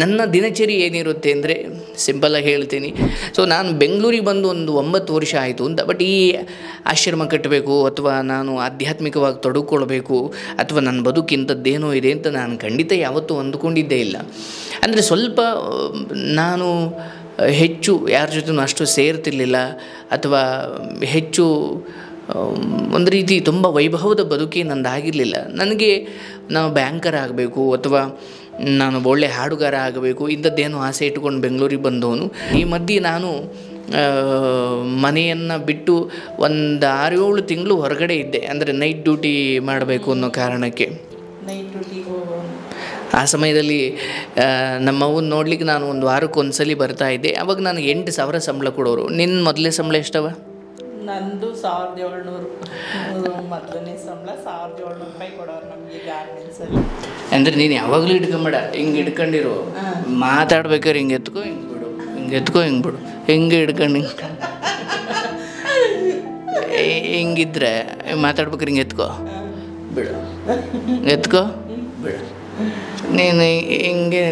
ನನ್ನ ದಿನಚರಿ ಏನಿರುತ್ತೆ ಅಂದರೆ ಸಿಂಪಲ್ಲಾಗಿ ಹೇಳ್ತೀನಿ. ಸೊ ನಾನು ಬೆಂಗಳೂರಿಗೆ ಬಂದು ಒಂದು 9 ವರ್ಷ ಆಯಿತು ಅಂತ. ಬಟ್ ಈ ಆಶ್ರಮ ಕಟ್ಟಬೇಕು ಅಥವಾ ನಾನು ಆಧ್ಯಾತ್ಮಿಕವಾಗಿ ತೊಡಗಿಕೊಳ್ಬೇಕು ಅಥವಾ ನನ್ನ ಬದುಕಿಂಥದ್ದೇನೋ ಇದೆ ಅಂತ ನಾನು ಖಂಡಿತ ಯಾವತ್ತೂ ಅಂದುಕೊಂಡಿದ್ದೇ ಇಲ್ಲ. ಅಂದರೆ ಸ್ವಲ್ಪ ನಾನು ಹೆಚ್ಚು ಯಾರ ಜೊತೆನೂ ಅಷ್ಟು ಸೇರ್ತಿರ್ಲಿಲ್ಲ ಅಥವಾ ಹೆಚ್ಚು ಒಂದು ರೀತಿ ತುಂಬ ವೈಭವದ ಬದುಕೇ ನಂದಾಗಿರಲಿಲ್ಲ. ನನಗೆ ನಾವು ಬ್ಯಾಂಕರ್ ಆಗಬೇಕು ಅಥವಾ ನಾನು ಒಳ್ಳೆ ಹಾಡುಗಾರ ಆಗಬೇಕು ಇಂಥದ್ದೇನೋ ಆಸೆ ಇಟ್ಕೊಂಡು ಬೆಂಗಳೂರಿಗೆ ಬಂದವನು. ಈ ಮಧ್ಯೆ ನಾನು ಮನೆಯನ್ನು ಬಿಟ್ಟು ಒಂದು 6-7 ತಿಂಗಳು ಹೊರಗಡೆ ಇದ್ದೆ. ಅಂದರೆ ನೈಟ್ ಡ್ಯೂಟಿ ಮಾಡಬೇಕು ಅನ್ನೋ ಕಾರಣಕ್ಕೆ. ಆ ಸಮಯದಲ್ಲಿ ನಮ್ಮವ್ವನ್ನ ನೋಡ್ಲಿಕ್ಕೆ ನಾನು ಒಂದು ವಾರಕ್ಕೆ ಒಂದ್ಸಲಿ ಬರ್ತಾಯಿದ್ದೆ. ಆವಾಗ ನನಗೆ 8,000 ಸಂಬಳ ಕೊಡೋರು. ನಿನ್ನ ಮೊದಲೇ ಸಂಬಳ ಎಷ್ಟವ? ನಂದು 1,700 ಮೊದಲನೇ ಸಂಬಳ 1,700 ರೂಪಾಯಿ ಕೊಡೋರು ನಮಗೆ ಗಾರ್ಮೆಂಟ್ಸಲ್ಲಿ. ಅಂದರೆ ನೀನು ಯಾವಾಗಲೂ ಹಿಡ್ಕೊಂಬೇಡ, ಹಿಂಗೆ ಹಿಡ್ಕೊಂಡಿರು. ಮಾತಾಡ್ಬೇಕಾದ್ರೆ ಹಿಂಗೆ ಎತ್ಕೋ ಹಿಂಗೆ ಬಿಡು, ಹಿಂಗೆ ಎತ್ಕೋ ಹಿಂಗೆ ಬಿಡು, ಹಿಂಗೆ ಹಿಡ್ಕೊಂಡು ಹಿಂಗಿದ್ರೆ ಮಾತಾಡ್ಬೇಕಾದ್ರೆ ಹಿಂಗೆ ಎತ್ಕೋ ಬಿಡು, ಎತ್ಕೋ ಬಿಡು. ನೀನು ಹಿಂಗೆ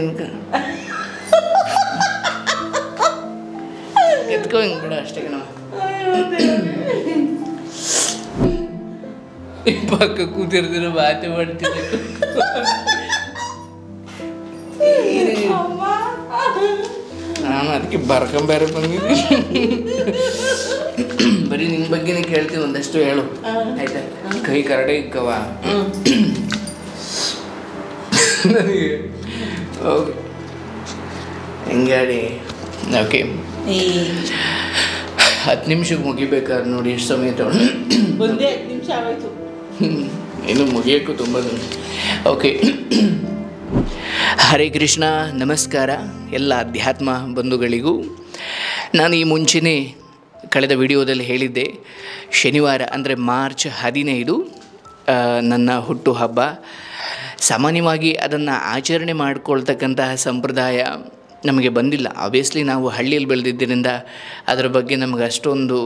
ಎತ್ಕೋ ಹಿಂಗೆ ಬಿಡು ಅಷ್ಟೇ. ಪಕ್ಕ ಕೂತಿರ್ದಿರೋ ಮಾತೆ ಮಾಡ್ತೀನಿ. ನಾನು ಅದಕ್ಕೆ ಬರ್ಕೊಂಬೇರೆ ಬಂದಿದ್ದೀನಿ. ಬರೀ ನಿನ್ನ ಬಗ್ಗೆನೇ ಕೇಳ್ತೀವಿ, ಒಂದಷ್ಟು ಹೇಳು ಆಯ್ತಾ? ಕೈ ಕರಡೆ ಇಕ್ಕವ ನನಗೆ. ಓಕೆ ಹೆಂಗಾಡಿ ಓಕೆ 10 ನಿಮಿಷಕ್ಕೆ ಮುಗಿಬೇಕಾದ್ರೆ ನೋಡಿ ಎಷ್ಟು ಸಮಯ ತಗೊಂಡು. ಒಂದೇ 10 ನಿಮಿಷ ಆಗೋಯ್ತು, ಇನ್ನು ಮುಗಿಯೋಕ್ಕೂ ತುಂಬ. ಓಕೆ, ಹರೇ ಕೃಷ್ಣ, ನಮಸ್ಕಾರ ಎಲ್ಲ ಅಧ್ಯಾತ್ಮ ಬಂಧುಗಳಿಗೂ. ನಾನು ಈ ಮುಂಚೆನೇ ಕಳೆದ ವಿಡಿಯೋದಲ್ಲಿ ಹೇಳಿದ್ದೆ, ಶನಿವಾರ ಅಂದರೆ ಮಾರ್ಚ್ 15 ನನ್ನ ಹುಟ್ಟುಹಬ್ಬ. ಸಾಮಾನ್ಯವಾಗಿ ಅದನ್ನು ಆಚರಣೆ ಮಾಡಿಕೊಳ್ತಕ್ಕಂತಹ ಸಂಪ್ರದಾಯ ನಮಗೆ ಬಂದಿಲ್ಲ. ಆಬ್ವಿಯಸ್ಲಿ ನಾವು ಹಳ್ಳಿಯಲ್ಲಿ ಬೆಳೆದಿದ್ದರಿಂದ ಅದರ ಬಗ್ಗೆ ನಮಗೆ ಅಷ್ಟೊಂದು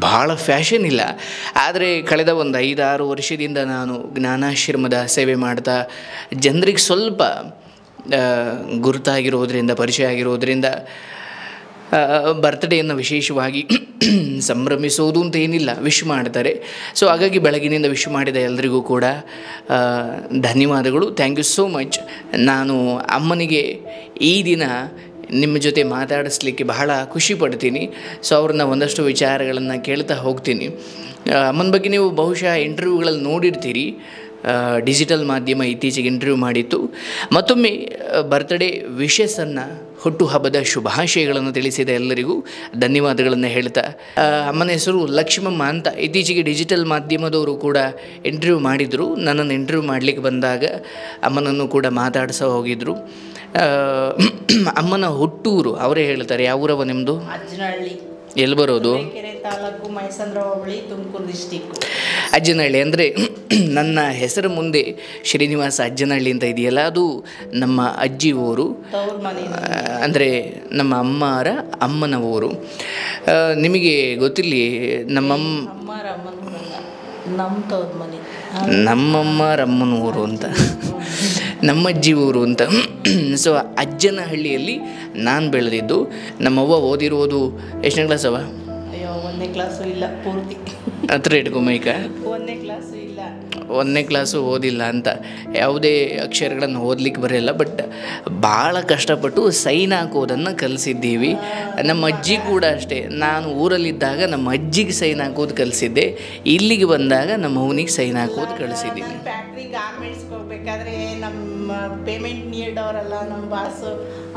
ಭಾಳ ಫ್ಯಾಷನ್ ಇಲ್ಲ. ಆದರೆ ಕಳೆದ ಒಂದು 5-6 ವರ್ಷದಿಂದ ನಾನು ಜ್ಞಾನಾಶ್ರಮದ ಸೇವೆ ಮಾಡ್ತಾ ಜನರಿಗೆ ಸ್ವಲ್ಪ ಗುರುತಾಗಿರೋದ್ರಿಂದ, ಪರಿಚಯ ಆಗಿರೋದ್ರಿಂದ ಬರ್ತ್ಡೇಯನ್ನು ವಿಶೇಷವಾಗಿ ಸಂಭ್ರಮಿಸೋದು ಅಂತ ಏನಿಲ್ಲ, ವಿಶ್ ಮಾಡ್ತಾರೆ. ಸೊ ಹಾಗಾಗಿ ಬೆಳಗಿನಿಂದ ವಿಶ್ ಮಾಡಿದ ಎಲ್ಲರಿಗೂ ಕೂಡ ಧನ್ಯವಾದಗಳು. Thank you so much. ನಾನು ಅಮ್ಮನಿಗೆ ಈ ದಿನ ನಿಮ್ಮ ಜೊತೆ ಮಾತಾಡಿಸ್ಲಿಕ್ಕೆ ಬಹಳ ಖುಷಿ ಪಡ್ತೀನಿ. ಸೊ ಅವ್ರನ್ನ ಒಂದಷ್ಟು ವಿಚಾರಗಳನ್ನು ಕೇಳ್ತಾ ಹೋಗ್ತೀನಿ. ಅಮ್ಮನ ಬಗ್ಗೆ ನೀವು ಬಹುಶಃ ಇಂಟರ್ವ್ಯೂಗಳಲ್ಲಿ ನೋಡಿರ್ತೀರಿ. ಡಿಜಿಟಲ್ ಮಾಧ್ಯಮ ಇತ್ತೀಚೆಗೆ ಇಂಟರ್ವ್ಯೂ ಮಾಡಿತ್ತು. ಮತ್ತೊಮ್ಮೆ ಬರ್ತ್ಡೇ ವಿಶಸ್ಸನ್ನು, ಹುಟ್ಟುಹಬ್ಬದ ಶುಭಾಶಯಗಳನ್ನು ತಿಳಿಸಿದ ಎಲ್ಲರಿಗೂ ಧನ್ಯವಾದಗಳನ್ನು ಹೇಳ್ತಾ, ಅಮ್ಮನ ಹೆಸರು ಲಕ್ಷ್ಮಮ್ಮ ಅಂತ. ಇತ್ತೀಚೆಗೆ ಡಿಜಿಟಲ್ ಮಾಧ್ಯಮದವರು ಕೂಡ ಇಂಟರ್ವ್ಯೂ ಮಾಡಿದರು. ನನ್ನನ್ನು ಇಂಟರ್ವ್ಯೂ ಮಾಡಲಿಕ್ಕೆ ಬಂದಾಗ ಅಮ್ಮನನ್ನು ಕೂಡ ಮಾತಾಡಿಸೋ ಹೋಗಿದ್ದರು. ಅಮ್ಮನ ಹುಟ್ಟೂರು ಅವರೇ ಹೇಳ್ತಾರೆ. ಯಾವ ಊರವ ನಿಮ್ಮದು? ಅಜ್ಜನಹಳ್ಳಿ. ಎಲ್ಲಿ ಬರೋದು? ತಾಲೂಕು, ಮೈಸಂದ್ರ ಹೋಬಳಿ, ತುಮಕೂರು ಡಿಸ್ಟಿಕ್. ಅಜ್ಜನಹಳ್ಳಿ ಅಂದರೆ ನನ್ನ ಹೆಸರು ಮುಂದೆ ಶ್ರೀನಿವಾಸ ಅಜ್ಜನಹಳ್ಳಿ ಅಂತ ಇದೆಯಲ್ಲ, ಅದು ನಮ್ಮ ಅಜ್ಜಿ ಊರು. ಅಂದರೆ ನಮ್ಮ ಅಮ್ಮನ ಊರು. ನಿಮಗೆ ಗೊತ್ತಿರಲಿ, ನಮ್ಮಮ್ಮರಮ್ಮನ ಊರು ಅಂತ, ನಮ್ಮಜ್ಜಿ ಊರು ಅಂತ. ಸೊ ಅಜ್ಜನಹಳ್ಳಿಯಲ್ಲಿ ನಾನು ಬೆಳೆದಿದ್ದು. ನಮ್ಮವ್ವ ಓದಿರೋದು ಎಷ್ಟನೇ ಕ್ಲಾಸ್ ಅವ? ಅಯ್ಯೋ 1ನೇ ಕ್ಲಾಸು ಇಲ್ಲ, ಪೂರ್ತಿ ಹತ್ರ ಇಟ್ಕೊಂಬೈಕ. 1ನೇ ಕ್ಲಾಸು ಇಲ್ಲ, 1ನೇ ಕ್ಲಾಸು ಓದಿಲ್ಲ ಅಂತ. ಯಾವುದೇ ಅಕ್ಷರಗಳನ್ನು ಓದಲಿಕ್ಕೆ ಬರೋಲ್ಲ. ಬಟ್ ಭಾಳ ಕಷ್ಟಪಟ್ಟು ಸೈನ್ ಹಾಕೋದನ್ನು ಕಲಿಸಿದ್ದೀವಿ. ನಮ್ಮ ಅಜ್ಜಿ ಕೂಡ ಅಷ್ಟೇ. ನಾನು ಊರಲ್ಲಿದ್ದಾಗ ನಮ್ಮ ಅಜ್ಜಿಗೆ ಸೈನ್ ಹಾಕೋದು ಕಲಿಸಿದ್ದೆ. ಇಲ್ಲಿಗೆ ಬಂದಾಗ ನಮ್ಮ ಅವನಿಗೆ ಸೈನ್ ಹಾಕೋದು ಕಳಿಸಿದ್ದೀನಿ. ಫ್ಯಾಕ್ಟ್ರಿ ಗಾರ್ಮೆಂಟ್ಸ್ಗೆ ಹೋಗ್ಬೇಕಾದ್ರೆ ನಮ್ಮ ಪೇಮೆಂಟ್ ನೀಡೋರಲ್ಲ ನಮ್ಮ ಬಾಸು,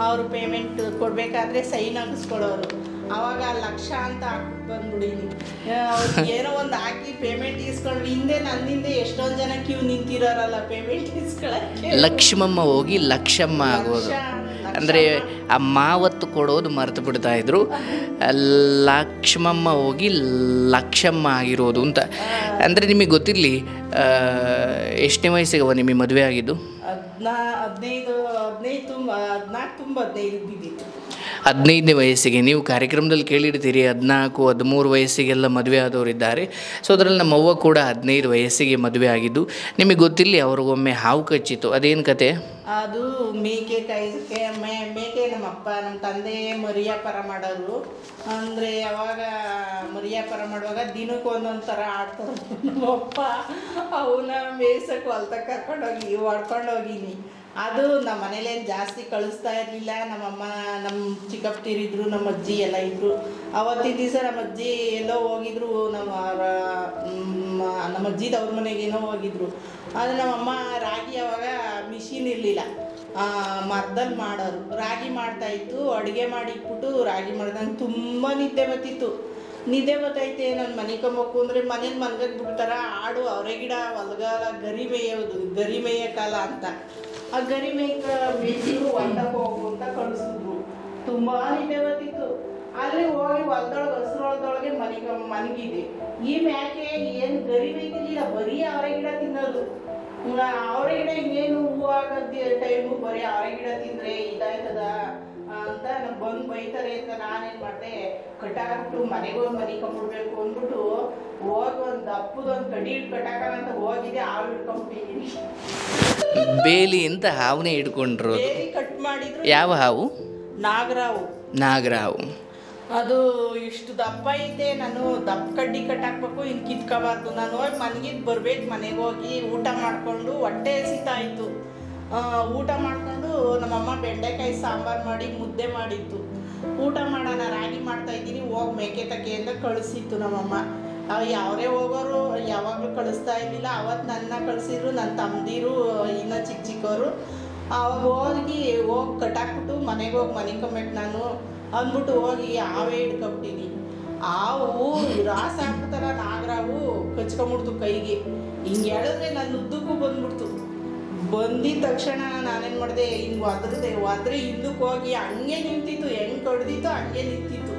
ಅವರು ಪೇಮೆಂಟ್ ಕೊಡಬೇಕಾದ್ರೆ ಸೈನ್ ಹಾಕಿಸ್ಕೊಳ್ಳೋರು. ಆವಾಗ ಲಕ್ಷ ಅಂತ ಹಾಕ್ಬಿಟ್ಟು ಬಂದ್ಬಿಡೀನಿ. ಏನೋ ಒಂದು ಹಾಕಿ ಪೇಮೆಂಟ್ ಇಸ್ಕೊಂಡು ನನ್ನಿಂದ ಎಷ್ಟೊಂದು ಜನ ಕ್ಯೂ ನಿಂತಿರೋರಲ್ಲ ಪೇಮೆಂಟ್ ಇಸ್ಕೊಳ್ಳೋಕ್ಕೆ. ಲಕ್ಷ್ಮಮ್ಮ ಹೋಗಿ ಲಕ್ಷಮ್ಮ ಆಗೋದು. ಅಂದರೆ ಆ ಮಾವತ್ತು ಕೊಡೋದು ಮರೆತು ಬಿಡ್ತಾಯಿದ್ರು. ಲಕ್ಷ್ಮಮ್ಮ ಹೋಗಿ ಲಕ್ಷಮ್ಮ ಆಗಿರೋದು ಅಂತ. ಅಂದರೆ ನಿಮಗೆ ಗೊತ್ತಿರಲಿ, ಎಷ್ಟನೇ ವಯಸ್ಸಿಗೆ ನಿಮಗೆ ಮದುವೆ ಆಗಿದ್ದು? 15ನೇ ವಯಸ್ಸಿಗೆ. ನೀವು ಕಾರ್ಯಕ್ರಮದಲ್ಲಿ ಕೇಳಿರ್ತೀರಿ 14-13 ವಯಸ್ಸಿಗೆಲ್ಲ ಮದುವೆ ಆದವರಿದ್ದಾರೆ. ಸೊ ಅದರಲ್ಲಿ ನಮ್ಮವ್ವ ಕೂಡ 15 ವಯಸ್ಸಿಗೆ ಮದುವೆ ಆಗಿದ್ದು. ನಿಮಗೆ ಗೊತ್ತಿರಲಿ, ಅವ್ರಿಗೊಮ್ಮೆ ಹಾವು ಕಚ್ಚಿತ್ತು. ಅದೇನು ಕತೆ? ಅದು ಮೇಕೆ ಕಾಯಿಸಕ್ಕೆ ಮೇಕೆ ನಮ್ಮಪ್ಪ ನಮ್ಮ ತಂದೆ ಮರಿ ವ್ಯಾಪಾರ ಮಾಡೋರು. ಅಂದರೆ ಯಾವಾಗ ಮರಿ ವ್ಯಾಪಾರ ಮಾಡುವಾಗ ದಿನಕ್ಕೆ ಒಂದೊಂದು ಥರ ಆಡ್ತಾರೆ ನಮ್ಮಪ್ಪ. ಅವನ್ನ ಮೇಯ್ಸಕ್ಕೆ ಹೊಲ್ದಾಗ ಹೊಡ್ಕೊಂಡೋಗಿನಿ. ಅದು ನಮ್ಮ ಮನೇಲೇನು ಜಾಸ್ತಿ ಕಳಿಸ್ತಾ ಇರಲಿಲ್ಲ. ನಮ್ಮಮ್ಮ ನಮ್ಮ ಚಿಕ್ಕಪ್ಪತಿರಿದ್ರು, ನಮ್ಮ ಅಜ್ಜಿ ಎಲ್ಲ ಇದ್ದರು. ಅವತ್ತಿನ ದಿವಸ ನಮ್ಮ ಅಜ್ಜಿ ಎಲ್ಲೋ ಹೋಗಿದ್ರು, ನಮ್ಮ ಅಜ್ಜಿದ ಅವ್ರ ಮನೆಗೇನೋ ಹೋಗಿದ್ರು. ಆದರೆ ನಮ್ಮಮ್ಮ ರಾಗಿ ಅವಾಗ ಮಿಷಿನ್ ಇರಲಿಲ್ಲ, ಮರದಲ್ಲಿ ಮಾಡೋರು. ರಾಗಿ ಮಾಡ್ತಾಯಿತ್ತು, ಅಡುಗೆ ಮಾಡಿಟ್ಬಿಟ್ಟು ರಾಗಿ ಮಾಡಿದಂಗೆ ತುಂಬ ನಿದ್ದೆ ನಿದ್ದೆ ಬರ್ತೈತೆ. ನಾನು ಮನಿಕೊಂಬೇಕು ಅಂದರೆ ಮನೇಲಿ ಮನ್ಗಕ್ಕೆ ಬಿಡ್ತಾರ. ಆಡು ಅವರೇ ಗಿಡ ಹೊಲ್ಗಾಲ ಗರಿ ಮೇಯೋ ಕಾಲ ಅಂತ ಆ ಗರಿ ಮೇಯ್ಸಿದ್ರು ಹೊಲ್ದಕ್ಕೆ ಹೋಗು ಅಂತ ಕಳಿಸಿದ್ರು. ತುಂಬ ನಿದ್ದೆ ಬರ್ತಿತ್ತು. ಅಲ್ಲಿ ಹೋಗಿ ಹೊಲ್ದೊಳಗೆ ಹಸ್ರೊಳದೊಳಗೆ ಮನಗಿದೆ. ಈ ಮ್ಯಾಕೆ ಏನು ಗರಿ ಮೇಯ್ತಿರ್ಲಿಲ್ಲ, ಬರೀ ಅವರೇ ಗಿಡ ತಿನ್ನೋದು. ಅವರೇ ಗಿಡ ಇನ್ನೇನು ಹೂವು ಆಗೋದು ಟೈಮು ಬರೀ ಅವರೇ ಗಿಡ ತಿಂದರೆ ಇದಾಯ್ತದ ಅಂತ ನಮ್ಗೆ ಬಂದು ಬೈತಾರೆ ಅಂತ ನಾನೇನು ಮಾಡಿದೆ, ಕಟ್ಟಾಕ್ಬಿಟ್ಟು ಮನೆಗೋಗಿ ಮನಿಕೊಂಡ್ಬಿಡ್ಬೇಕು ಅಂದ್ಬಿಟ್ಟು ಹೋಗಿ ಒಂದು ದಪ್ಪದೊಂದು ಕಡ್ಡಿ ಕಟ್ಟಾಕಲ್ಲ ಅಂತ ಹೋಗಿದ್ದೆ. ಹಾವು ಹಿಡ್ಕೊಂಡ್ಬಿಟ್ಟಿದ್ದೀನಿ. ಬೇಲಿ ಅಂತ ಹಾವನ್ನೇ ಹಿಡ್ಕೊಂಡ್ರು. ಬೇಲಿ ಕಟ್ ಮಾಡಿದ್ರು. ಯಾವ ಹಾವು? ನಾಗರಾವು. ಅದು ಇಷ್ಟು ದಪ್ಪ ಐತೆ. ನಾನು ದಪ್ಪ ಕಡ್ಡಿ ಕಟ್ಟಾಕ್ಬೇಕು, ಇನ್ನು ಕಿತ್ಕೋಬಾರ್ದು. ನಾನು ಹೋಗಿ ಮನೆಗಿದ್ದು ಬರ್ಬೇಕು. ಮನೆಗೆ ಹೋಗಿ ಊಟ ಮಾಡಿಕೊಂಡು ಹೊಟ್ಟೆ ಹಸಿತಾ ಇತ್ತು. ಊಟ ಮಾಡ್ಕೊಂಡು ನಮ್ಮಮ್ಮ ಬೆಂಡೆಕಾಯಿ ಸಾಂಬಾರು ಮಾಡಿ ಮುದ್ದೆ ಮಾಡಿತ್ತು. ಊಟ ಮಾಡೋಣ ರಾಗಿ ಮಾಡ್ತಾಯಿದ್ದೀನಿ, ಹೋಗಿ ಮೇಕೆ ತಕ್ಕೆ ಅಂತ ಕಳಿಸಿತ್ತು ನಮ್ಮಮ್ಮ. ಯಾವರೇ ಹೋಗೋರು ಯಾವಾಗಲೂ ಕಳಿಸ್ತಾ ಇರಲಿಲ್ಲ. ಅವತ್ತು ನನ್ನ ಕಳಿಸಿದ್ರು, ನನ್ನ ತಮ್ಮದಿರು ಇನ್ನೂ ಚಿಕ್ಕವರು. ಅವಾಗ ಹೋಗಿ ಕಟ್ಟಾಕ್ಬಿಟ್ಟು ಮನೆಗೆ ಹೋಗಿ ಮನಿಕೊಂಬೇಕು ನಾನು ಅಂದ್ಬಿಟ್ಟು ಹೋಗಿ ಹಾವೇ ಹಿಡ್ಕೊಂಬಿಟ್ಟಿನಿ. ಹಾವು ರಾಸ ಹಾಕ್ಬಿಡ್ತಾರ, ನಾಗರಾವು ಕಚ್ಕೊಂಬಿಡ್ತು ಕೈಗೆ. ಹಿಂಗೆ ಹೇಳಿದ್ರೆ ನನ್ನ ಉದ್ದಕ್ಕೂ ಬಂದ್ಬಿಡ್ತು. ಬಂದಿದ ತಕ್ಷಣ ನಾನೇನು ಮಾಡಿದೆ, ಹಿಂಗೆ ಒದ್ರೆ ಹಿಂದಕ್ಕೆ ಹೋಗಿ ಹಂಗೆ ನಿಂತಿತ್ತು. ಹೆಂಗೆ ಕಡ್ದಿತ್ತು ಹಂಗೆ ನಿಂತಿತ್ತು.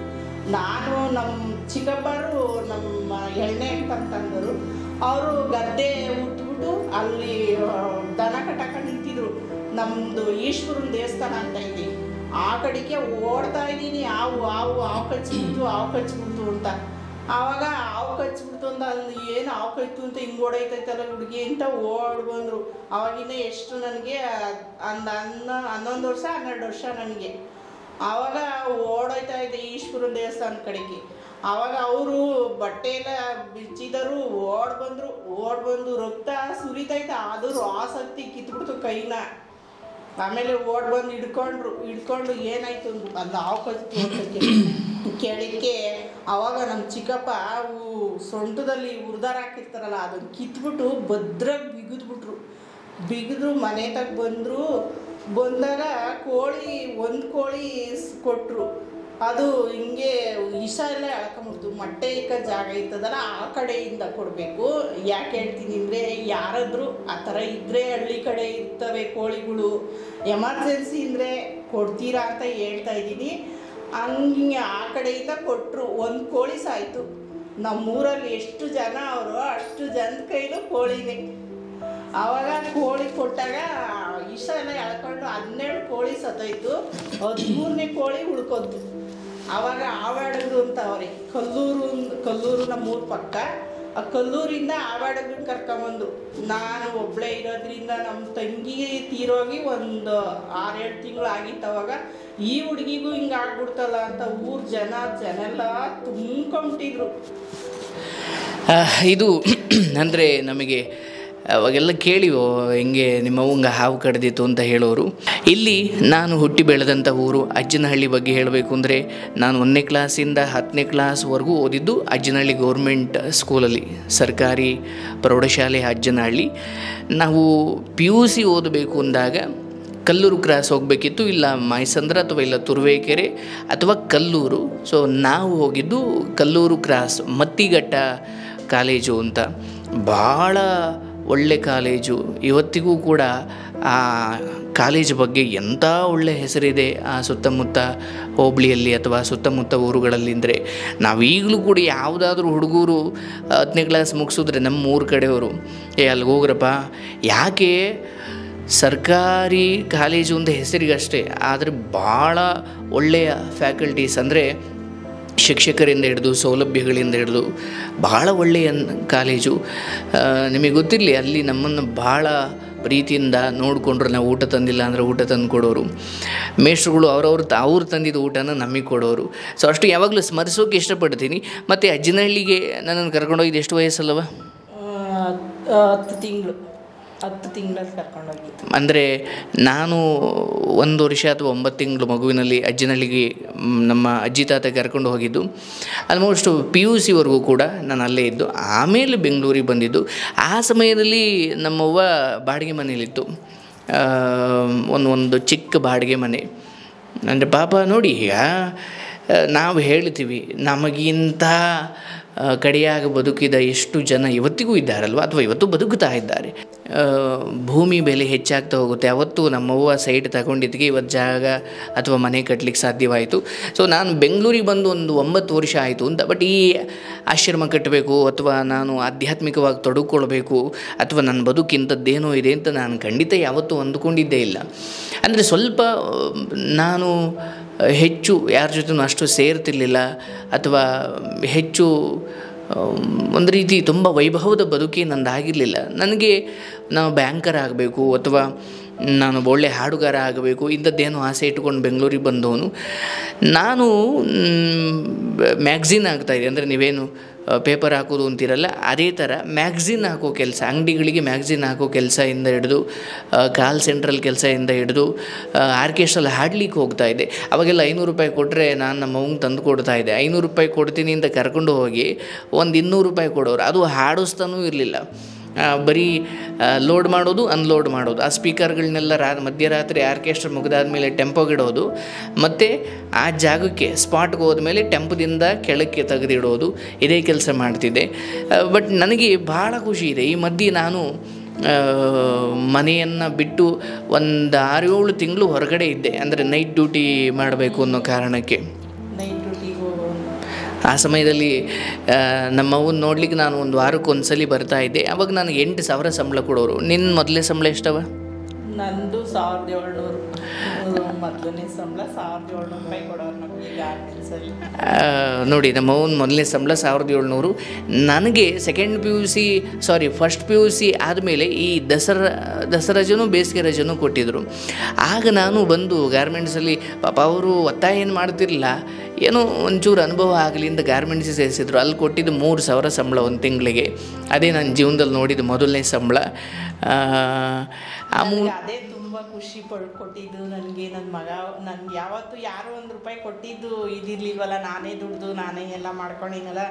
ನಾನು ನಮ್ಮ ಚಿಕ್ಕಪ್ಪರು ನಮ್ಮ ಎಣ್ಣೆ ಅಂತಂದರು. ಅವರು ಗದ್ದೆ ಉಟ್ಬಿಟ್ಟು ಅಲ್ಲಿ ದನ ಕಟ್ಟಾಕೊಂಡು ನಿಂತಿದ್ರು. ನಮ್ಮದು ಈಶ್ವರನ ದೇವಸ್ಥಾನ ಅಂತ ಇದೆ, ಆ ಕಡೆಗೆ ಓಡ್ತಾ ಇದ್ದೀನಿ. ಹಾವು ಕಚ್ಚಿಬಿಡ್ತು ಅಂತ. ಆವಾಗ ಹಾವು ಕಚ್ಚಿಬಿಡ್ತು ಅಂತ ಅಲ್ಲಿ ಏನು ಹಾವು ಕಚ್ಚಿತು ಅಂತ ಹಿಂಗೆ ಓಡೈತೈತಲ್ಲ ಹುಡುಗಿ ಅಂತ ಓಡಿ ಬಂದರು. ಆವಾಗಿನ್ನ ಎಷ್ಟು ನನಗೆ 11 ವರ್ಷ 12 ವರ್ಷ ನನಗೆ. ಆವಾಗ ಓಡೋಯ್ತಾ ಇದ್ದೆ ಈಶ್ವರನ ದೇವಸ್ಥಾನದ ಕಡೆಗೆ. ಆವಾಗ ಅವರು ಬಟ್ಟೆ ಎಲ್ಲ ಬಿಚ್ಚಿದರು. ಓಡ್ ಬಂದು ರಕ್ತ ಸುರಿತೈತೆ. ಆದರೂ ಆಸಕ್ತಿ ಕಿತ್ಬಿಡ್ತು ಕೈನ. ಆಮೇಲೆ ಓಡ್ ಬಂದು ಹಿಡ್ಕೊಂಡು ಏನಾಯ್ತು ಅಂದ್ಬಿಟ್ಟು ಅದು ಹಾವು ಕಚ್ಚಿತು ಅಂತ ಕೇಳಿಕ್ಕೆ ಆವಾಗ ನಮ್ಮ ಚಿಕ್ಕಪ್ಪ ಸೊಂಟದಲ್ಲಿ ಉರ್ದಾರ ಹಾಕಿರ್ತಾರಲ್ಲ ಅದನ್ನು ಕಿತ್ಬಿಟ್ಟು ಭದ್ರಾಗಿ ಬಿಗಿದ್ರು. ಮನೆ ತಗ ಬಂದಾಗ ಒಂದು ಕೋಳಿ ಕೊಟ್ಟರು. ಅದು ಹಿಂಗೆ ವಿಷ ಎಲ್ಲ ಎಳ್ಕೊಂಬಿಡ್ತು. ಮೊಟ್ಟೆ ಇಕ್ಕ ಜಾಗ ಇರ್ತದಲ್ಲ ಆ ಕಡೆಯಿಂದ ಕೊಡಬೇಕು. ಯಾಕೆ ಹೇಳ್ತೀನಿ ಅಂದರೆ, ಯಾರಾದರೂ ಆ ಥರ ಇದ್ದರೆ ಹಳ್ಳಿ ಕಡೆ ಇರ್ತವೆ ಕೋಳಿಗಳು, ಎಮರ್ಜೆನ್ಸಿ ಅಂದರೆ ಕೊಡ್ತೀರಾ ಅಂತ ಹೇಳ್ತಾ ಇದ್ದೀನಿ. ಹಂಗೆ ಆ ಕಡೆಯಿಂದ ಕೊಟ್ಟರು. ಒಂದು ಕೋಳಿ ಸಾಯಿತು. ನಮ್ಮೂರಲ್ಲಿ ಎಷ್ಟು ಜನ ಅವರು ಅಷ್ಟು ಜನದ ಕೈಲೂ ಕೋಳಿನೇ. ಆವಾಗ ಕೋಳಿ ಕೊಟ್ಟಾಗ ವಿಷ ಎಲ್ಲ ಎಳ್ಕೊಂಡು 12 ಕೋಳಿ ಸತ್ತೋಯ್ತು. 13ನೇ ಕೋಳಿ ಉಳ್ಕೊದ್ದು. ಆವಾಗ ಆವಾಡಗರು ಅಂತ ಅವ್ರೆ ಕಲ್ಲೂರು ನಮ್ಮೂರ ಪಕ್ಕ. ಆ ಕಲ್ಲೂರಿಂದ ಆವಾಡಗರನ್ನ ಕರ್ಕೊಂಬಂದು, ನಾನು ಒಬ್ಬಳೇ ಇರೋದ್ರಿಂದ ನಮ್ಮ ತಂಗಿ ತೀರೋಗಿ ಒಂದು 6-7 ತಿಂಗಳು ಆಗಿತ್ತು. ಅವಾಗ ಈ ಹುಡುಗಿಗೂ ಹಿಂಗೆ ಆಗ್ಬಿಡ್ತಲ್ಲ ಅಂತ ಊರ ಜನೆಲ್ಲ ತುಂಬ್ಕೊಂಬಿಟ್ಟಿದ್ರು. ಇದು ಅಂದರೆ ನಮಗೆ ಅವಾಗೆಲ್ಲ ಕೇಳಿವೋ ಹಿಂಗೆ ನಿಮ್ಮವಂಗೆ ಹಾವು ಕಡ್ದಿತ್ತು ಅಂತ ಹೇಳೋರು. ಇಲ್ಲಿ ನಾನು ಹುಟ್ಟಿ ಬೆಳೆದಂಥ ಊರು ಅಜ್ಜನಹಳ್ಳಿ ಬಗ್ಗೆ ಹೇಳಬೇಕು ಅಂದರೆ, ನಾನು 1ನೇ ಕ್ಲಾಸಿಂದ 10ನೇ ಕ್ಲಾಸ್ವರೆಗೂ ಓದಿದ್ದು ಅಜ್ಜನಹಳ್ಳಿ ಗೌರ್ಮೆಂಟ್ ಸ್ಕೂಲಲ್ಲಿ, ಸರ್ಕಾರಿ ಪ್ರೌಢಶಾಲೆ ಅಜ್ಜನಹಳ್ಳಿ. ನಾವು PUC ಓದಬೇಕು ಅಂದಾಗ ಕಲ್ಲೂರು ಕ್ರಾಸ್ ಹೋಗಬೇಕಿತ್ತು, ಇಲ್ಲ ಮಾಯಸಂದ್ರ ಅಥವಾ ಇಲ್ಲ ತುರುವೇಕೆರೆ ಅಥವಾ ಕಲ್ಲೂರು. ಸೊ ನಾವು ಹೋಗಿದ್ದು ಕಲ್ಲೂರು ಕ್ರಾಸ್, ಮತ್ತಿಘಟ್ಟ ಕಾಲೇಜು ಅಂತ. ಭಾಳ ಒಳ್ಳೆ ಕಾಲೇಜು. ಇವತ್ತಿಗೂ ಕೂಡ ಆ ಕಾಲೇಜು ಬಗ್ಗೆ ಎಂಥ ಒಳ್ಳೆ ಹೆಸರಿದೆ ಆ ಸುತ್ತಮುತ್ತ ಹೋಬಳಿಯಲ್ಲಿ ಅಥವಾ ಸುತ್ತಮುತ್ತ ಊರುಗಳಲ್ಲಿ. ಅಂದರೆ ನಾವೀಗಲೂ ಕೂಡ ಯಾವುದಾದ್ರೂ ಹುಡುಗರು 10ನೇ ಕ್ಲಾಸ್ ಮುಗಿಸಿದ್ರೆ ನಮ್ಮ ಊರ ಕಡೆಯವರು, ಅಲ್ಲಿಗೆ ಹೋಗ್ರಪ್ಪ. ಯಾಕೆ ಸರ್ಕಾರಿ ಕಾಲೇಜು ಅಂತ ಹೆಸರಿಗಷ್ಟೇ, ಆದರೆ ಭಾಳ ಒಳ್ಳೆಯ ಫ್ಯಾಕಲ್ಟೀಸ್ ಅಂದರೆ ಶಿಕ್ಷಕರಿಂದ ಹಿಡಿದು ಸೌಲಭ್ಯಗಳಿಂದ ಹಿಡಿದು ಭಾಳ ಒಳ್ಳೆಯ ಕಾಲೇಜು. ನಿಮಗೆ ಗೊತ್ತಿರಲಿ, ಅಲ್ಲಿ ನಮ್ಮನ್ನು ಭಾಳ ಪ್ರೀತಿಯಿಂದ ನೋಡಿಕೊಂಡ್ರೆ ನಾವು ಊಟ ತಂದಿಲ್ಲ ಅಂದರೆ ಊಟ ತಂದು ಕೊಡೋರು, ಮೇಷ್ಟ್ರುಗಳು ಅವ್ರು ತಂದಿದ್ದ ಊಟನ ನಮಗೆ ಕೊಡೋರು. ಸೊ ಅಷ್ಟು ಯಾವಾಗಲೂ ಸ್ಮರಿಸೋಕೆ ಇಷ್ಟಪಡ್ತೀನಿ. ಮತ್ತು ಅಜ್ಜನಹಳ್ಳಿಗೆ ನನ್ನನ್ನು ಕರ್ಕೊಂಡೋಗಿದ್ದು ಎಷ್ಟು ವಯಸ್ಸಲ್ಲವ? 10 ತಿಂಗಳಲ್ಲಿ ಕರ್ಕೊಂಡೋಗಿದ್ದು. ಅಂದರೆ ನಾನು 1 ವರ್ಷ ಅಥವಾ 9 ತಿಂಗಳು ಮಗುವಿನಲ್ಲಿ ಅಜ್ಜನಹಳ್ಳಿಗೆ ನಮ್ಮ ಅಜ್ಜಿ ತಾತ ಕರ್ಕೊಂಡು ಹೋಗಿದ್ದು. ಆಲ್ಮೋಸ್ಟ್ PUC ವರೆಗೂ ಕೂಡ ನಾನು ಅಲ್ಲೇ ಇದ್ದು. ಆಮೇಲೆ ಬೆಂಗಳೂರಿಗೆ ಬಂದಿದ್ದು. ಆ ಸಮಯದಲ್ಲಿ ನಮ್ಮವ್ವ ಬಾಡಿಗೆ ಮನೇಲಿತ್ತು, ಒಂದು ಚಿಕ್ಕ ಬಾಡಿಗೆ ಮನೆ. ಅಂದರೆ ಪಾಪ ನೋಡಿ, ಈಗ ನಾವು ಹೇಳ್ತೀವಿ ನಮಗಿಂತ ಕಡೆಯಾಗಿ ಬದುಕಿದ ಎಷ್ಟು ಜನ ಇವತ್ತಿಗೂ ಇದ್ದಾರಲ್ವ, ಅಥವಾ ಇವತ್ತು ಬದುಕುತ್ತಾ ಇದ್ದಾರೆ. ಭೂಮಿ ಬೆಲೆ ಹೆಚ್ಚಾಗ್ತಾ ಹೋಗುತ್ತೆ. ಅವತ್ತು ನಮ್ಮವ್ವ ಸೈಟ್ ತಗೊಂಡಿದ್ದಕ್ಕೆ ಇವತ್ತು ಜಾಗ ಅಥವಾ ಮನೆ ಕಟ್ಟಲಿಕ್ಕೆ ಸಾಧ್ಯವಾಯಿತು. ಸೊ ನಾನು ಬೆಂಗಳೂರಿಗೆ ಬಂದು ಒಂದು 9 ವರ್ಷ ಆಯಿತು ಅಂತ. ಬಟ್ ಈ ಆಶ್ರಮ ಕಟ್ಟಬೇಕು ಅಥವಾ ನಾನು ಆಧ್ಯಾತ್ಮಿಕವಾಗಿ ತೊಡಗಿಕೊಳ್ಬೇಕು ಅಥವಾ ನನ್ನ ಬದುಕಿಂಥದ್ದೇನೋ ಇದೆ ಅಂತ ನಾನು ಖಂಡಿತ ಯಾವತ್ತೂ ಅಂದುಕೊಂಡಿದ್ದೇ ಇಲ್ಲ. ಅಂದರೆ ಸ್ವಲ್ಪ ನಾನು ಹೆಚ್ಚು ಯಾರ ಜೊತೆನೂ ಅಷ್ಟು ಸೇರ್ತಿರ್ಲಿಲ್ಲ, ಅಥವಾ ಹೆಚ್ಚು ಒಂದು ರೀತಿ ತುಂಬ ವೈಭವದ ಬದುಕಿ ನಂದಾಗಿರಲಿಲ್ಲ. ನನಗೆ ನಾವು ಬ್ಯಾಂಕರ್ ಆಗಬೇಕು ಅಥವಾ ನಾನು ಒಳ್ಳೆ ಹಾಡುಗಾರ ಆಗಬೇಕು ಇಂಥದ್ದೇನೋ ಆಸೆ ಇಟ್ಕೊಂಡು ಬೆಂಗಳೂರಿಗೆ ಬಂದವನು. ನಾನು ಮ್ಯಾಗ್ಝಿನ್ ಆಗ್ತಾಯಿದೆ, ಅಂದರೆ ನೀವೇನು ಪೇಪರ್ ಹಾಕೋದು ಅಂತಿರಲ್ಲ, ಅದೇ ಥರ ಮ್ಯಾಗ್ಝಿನ್ ಹಾಕೋ ಕೆಲಸ, ಅಂಗಡಿಗಳಿಗೆ ಮ್ಯಾಗ್ಝಿನ್ ಹಾಕೋ ಕೆಲಸದಿಂದ ಹಿಡಿದು ಕಾಲ್ ಸೆಂಟ್ರಲ್ ಕೆಲಸದಿಂದ ಹಿಡಿದು ಆರ್ಕೆಸ್ಟ್ರಲ್ಲಿ ಹಾಡ್ಲಿಕ್ಕೆ ಹೋಗ್ತಾಯಿದ್ದೆ. ಅವಾಗೆಲ್ಲ 500 ರೂಪಾಯಿ ಕೊಟ್ಟರೆ ನಾನು ನಮ್ಮ ಅವ್ವಂಗೆ ತಂದು ಕೊಡ್ತಾಯಿದ್ದೆ. 500 ರೂಪಾಯಿ ಕೊಡ್ತೀನಿ ಅಂತ ಕರ್ಕೊಂಡು ಹೋಗಿ ಒಂದು 200 ರೂಪಾಯಿ ಕೊಡೋರು. ಅದು ಹಾಡಿಸ್ತಾನೂ ಇರಲಿಲ್ಲ, ಬರೀ ಲೋಡ್ ಮಾಡೋದು ಅನ್ಲೋಡ್ ಮಾಡೋದು. ಆ ಸ್ಪೀಕರ್ಗಳನ್ನೆಲ್ಲ ಮಧ್ಯರಾತ್ರಿ ಆರ್ಕೆಸ್ಟ್ರಾ ಮುಗಿದಾದ್ಮೇಲೆ ಟೆಂಪೋಗಿಡೋದು, ಮತ್ತು ಆ ಜಾಗಕ್ಕೆ ಸ್ಪಾಟ್ಗೆ ಹೋದ್ಮೇಲೆ ಟೆಂಪದಿಂದ ಕೆಳಕ್ಕೆ ತೆಗೆದಿಡೋದು, ಇದೇ ಕೆಲಸ ಮಾಡ್ತಿದ್ದೆ. ಬಟ್ ನನಗೆ ಭಾಳ ಖುಷಿ ಇದೆ. ಈ ಮಧ್ಯೆ ನಾನು ಮನೆಯನ್ನು ಬಿಟ್ಟು ಒಂದು 6-7 ತಿಂಗಳು ಹೊರಗಡೆ ಇದ್ದೆ, ಅಂದರೆ ನೈಟ್ ಡ್ಯೂಟಿ ಮಾಡಬೇಕು ಅನ್ನೋ ಕಾರಣಕ್ಕೆ. ಆ ಸಮಯದಲ್ಲಿ ನಮ್ಮವ್ವನ್ನ ನೋಡ್ಲಿಕ್ಕೆ ನಾನು ಒಂದು ವಾರಕ್ಕೆ ಒಂದ್ಸಲಿ ಬರ್ತಾಯಿದ್ದೆ. ಅವಾಗ ನನಗೆ 8,000 ಸಂಬಳ ಕೊಡೋರು. ನಿನ್ನ ಮೊದಲೇ ಸಂಬಳ ಎಷ್ಟವ? ನಂದು 1,700 ಮೊದಲನೇ ಸಂಬಳ 1,700 ರೂಪಾಯಿ ಕೊಡೋರು ನಮಗೆ ಗಾರ್ಮೆಂಟ್ಸಲ್ಲಿ. ನೋಡಿ, ನಮ್ಮವ್ವನ ಮೊದಲನೇ ಸಂಬಳ 1,700. ನನಗೆ ಫಸ್ಟ್ PUC ಆದಮೇಲೆ ಈ ದಸರಾ ರಜನೂ ಬೇಸಿಗೆ ರಜನೂ ಕೊಟ್ಟಿದ್ದರು. ಆಗ ನಾನು ಬಂದು ಗಾರ್ಮೆಂಟ್ಸಲ್ಲಿ, ಪಾಪ ಅವರು ಒತ್ತಾಯ ಏನು ಮಾಡ್ತಿರಲಿಲ್ಲ, ಏನೋ ಒಂಚೂರು ಅನುಭವ ಆಗಲಿ ಅಂತ ಗಾರ್ಮೆಂಟ್ಸಿಗೆ ಸೇರಿಸಿದ್ರು. ಅಲ್ಲಿ ಕೊಟ್ಟಿದ್ದು 3,000 ಸಂಬಳ ಒಂದು ತಿಂಗಳಿಗೆ. ಅದೇ ನನ್ನ ಜೀವನದಲ್ಲಿ ನೋಡಿದ್ದು ಮೊದಲನೇ ಸಂಬಳ. ಅದೇ ತುಂಬ ಖುಷಿ ಕೊಟ್ಟಿದ್ದು ನನಗೆ. ನನ್ನ ಮಗ ನನಗೆ ಯಾವತ್ತು ಯಾರೋ 1 ರೂಪಾಯಿ ಕೊಟ್ಟಿದ್ದು ಇದಿರ್ಲಿಲ್ವಲ್ಲ, ನಾನೇ ದುಡ್ದು ನಾನೇ ಎಲ್ಲ ಮಾಡ್ಕೊಂಡಿನಲ್ಲ,